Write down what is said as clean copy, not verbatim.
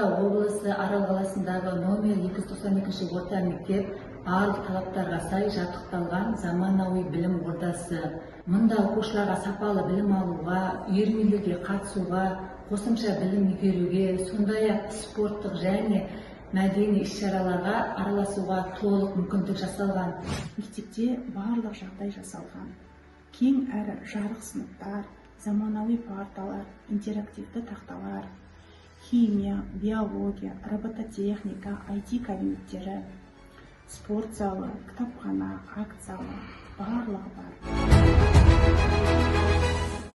Атырау облысы Арал қаласындағы номер 292 орта мектеп барлық талаптарға сай жабдықталған заманауи білім ордасы. Мұнда оқушыларға сапалы білім алуға, үйірмелерге қатысуға, қосымша білім игеруге, сондай-ақ спорттық және мәдени іс-шараларға араласуға толық мүмкіндік жасалған. Мектепте барлық жағдай жасалған. Кең әрі жарық сыныптар, заманауи парталар, интерактивті тақталар, химия, биология, робототехника, IT кабинеттері, спорт залы, кітапхана, акт залы барлығы бар.